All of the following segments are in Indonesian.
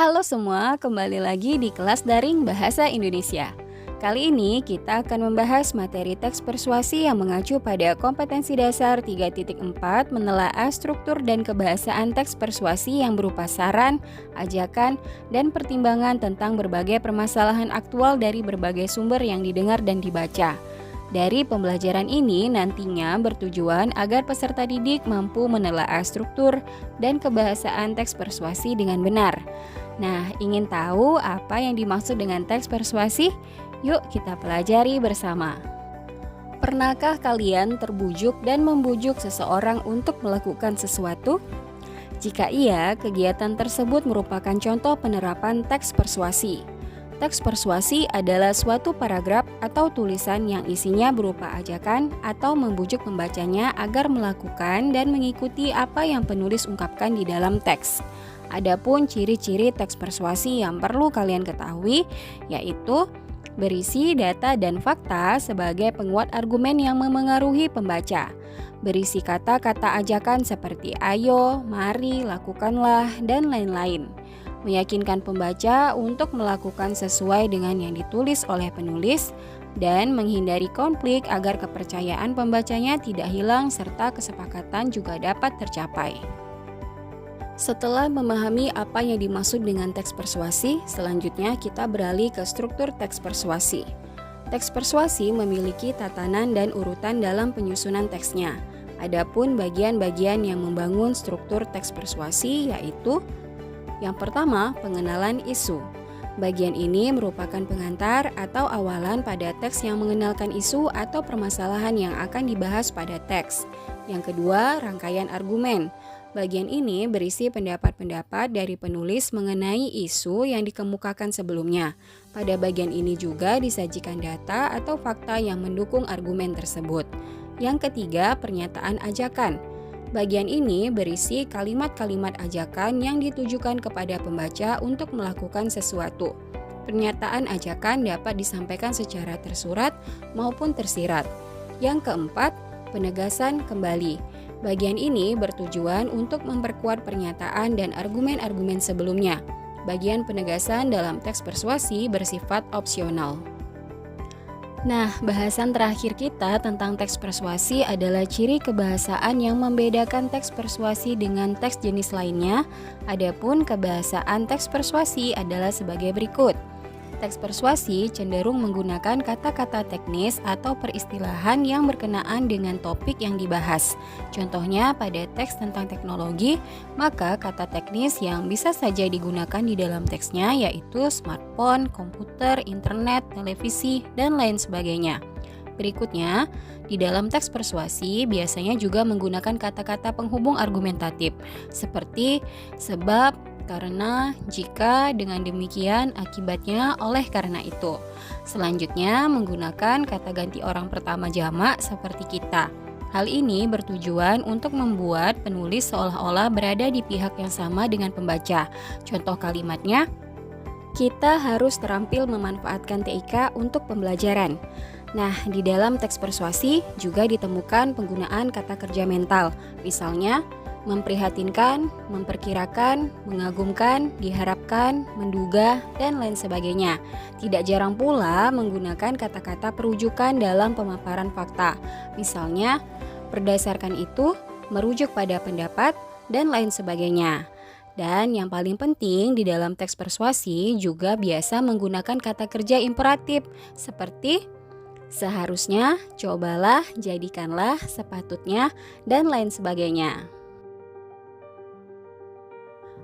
Halo semua, kembali lagi di kelas daring Bahasa Indonesia. Kali ini kita akan membahas materi teks persuasi yang mengacu pada kompetensi dasar 3.4 menelaah struktur dan kebahasaan teks persuasi yang berupa saran, ajakan, dan pertimbangan tentang berbagai permasalahan aktual dari berbagai sumber yang didengar dan dibaca. Dari pembelajaran ini nantinya bertujuan agar peserta didik mampu menelaah struktur dan kebahasaan teks persuasi dengan benar. Nah, ingin tahu apa yang dimaksud dengan teks persuasi? Yuk kita pelajari bersama. Pernahkah kalian terbujuk dan membujuk seseorang untuk melakukan sesuatu? Jika iya, kegiatan tersebut merupakan contoh penerapan teks persuasi. Teks persuasi adalah suatu paragraf atau tulisan yang isinya berupa ajakan atau membujuk pembacanya agar melakukan dan mengikuti apa yang penulis ungkapkan di dalam teks. Adapun ciri-ciri teks persuasi yang perlu kalian ketahui yaitu berisi data dan fakta sebagai penguat argumen yang memengaruhi pembaca. Berisi kata-kata ajakan seperti ayo, mari, lakukanlah, dan lain-lain. Meyakinkan pembaca untuk melakukan sesuai dengan yang ditulis oleh penulis dan menghindari konflik agar kepercayaan pembacanya tidak hilang serta kesepakatan juga dapat tercapai. Setelah memahami apa yang dimaksud dengan teks persuasi, selanjutnya kita beralih ke struktur teks persuasi. Teks persuasi memiliki tatanan dan urutan dalam penyusunan teksnya. Adapun bagian-bagian yang membangun struktur teks persuasi yaitu yang pertama, pengenalan isu. Bagian ini merupakan pengantar atau awalan pada teks yang mengenalkan isu atau permasalahan yang akan dibahas pada teks. Yang kedua, rangkaian argumen. Bagian ini berisi pendapat-pendapat dari penulis mengenai isu yang dikemukakan sebelumnya. Pada bagian ini juga disajikan data atau fakta yang mendukung argumen tersebut. Yang ketiga, pernyataan ajakan. Bagian ini berisi kalimat-kalimat ajakan yang ditujukan kepada pembaca untuk melakukan sesuatu. Pernyataan ajakan dapat disampaikan secara tersurat maupun tersirat. Yang keempat, penegasan kembali. Bagian ini bertujuan untuk memperkuat pernyataan dan argumen-argumen sebelumnya. Bagian penegasan dalam teks persuasi bersifat opsional. Nah, bahasan terakhir kita tentang teks persuasi adalah ciri kebahasaan yang membedakan teks persuasi dengan teks jenis lainnya. Adapun kebahasaan teks persuasi adalah sebagai berikut. Teks persuasi cenderung menggunakan kata-kata teknis atau peristilahan yang berkenaan dengan topik yang dibahas. Contohnya pada teks tentang teknologi, maka kata teknis yang bisa saja digunakan di dalam teksnya yaitu smartphone, komputer, internet, televisi, dan lain sebagainya. Berikutnya, di dalam teks persuasi biasanya juga menggunakan kata-kata penghubung argumentatif seperti sebab, karena, jika, dengan demikian, akibatnya, oleh karena itu. Selanjutnya, menggunakan kata ganti orang pertama jamak seperti kita. Hal ini bertujuan untuk membuat penulis seolah-olah berada di pihak yang sama dengan pembaca. Contoh kalimatnya, kita harus terampil memanfaatkan TIK untuk pembelajaran. Nah, di dalam teks persuasi juga ditemukan penggunaan kata kerja mental. Misalnya, memprihatinkan, memperkirakan, mengagumkan, diharapkan, menduga, dan lain sebagainya. Tidak jarang pula menggunakan kata-kata perujukan dalam pemaparan fakta. Misalnya, berdasarkan itu, merujuk pada pendapat, dan lain sebagainya. Dan yang paling penting di dalam teks persuasi juga biasa menggunakan kata kerja imperatif seperti seharusnya, cobalah, jadikanlah, sepatutnya, dan lain sebagainya.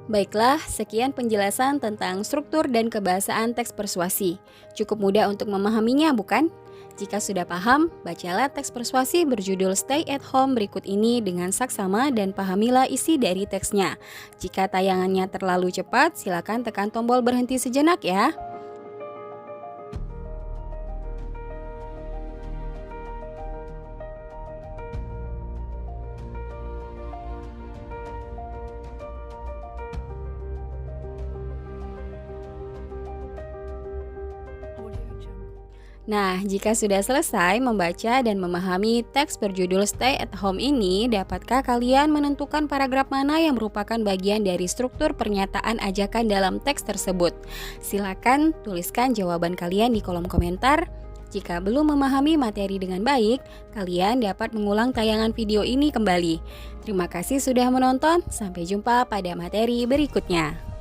Baiklah, sekian penjelasan tentang struktur dan kebahasaan teks persuasi. Cukup mudah untuk memahaminya, bukan? Jika sudah paham, bacalah teks persuasi berjudul Stay at Home berikut ini dengan saksama dan pahamilah isi dari teksnya. Jika tayangannya terlalu cepat, silakan tekan tombol berhenti sejenak ya. Nah, jika sudah selesai membaca dan memahami teks berjudul Stay at Home ini, dapatkah kalian menentukan paragraf mana yang merupakan bagian dari struktur pernyataan ajakan dalam teks tersebut? Silakan tuliskan jawaban kalian di kolom komentar. Jika belum memahami materi dengan baik, kalian dapat mengulang tayangan video ini kembali. Terima kasih sudah menonton, sampai jumpa pada materi berikutnya.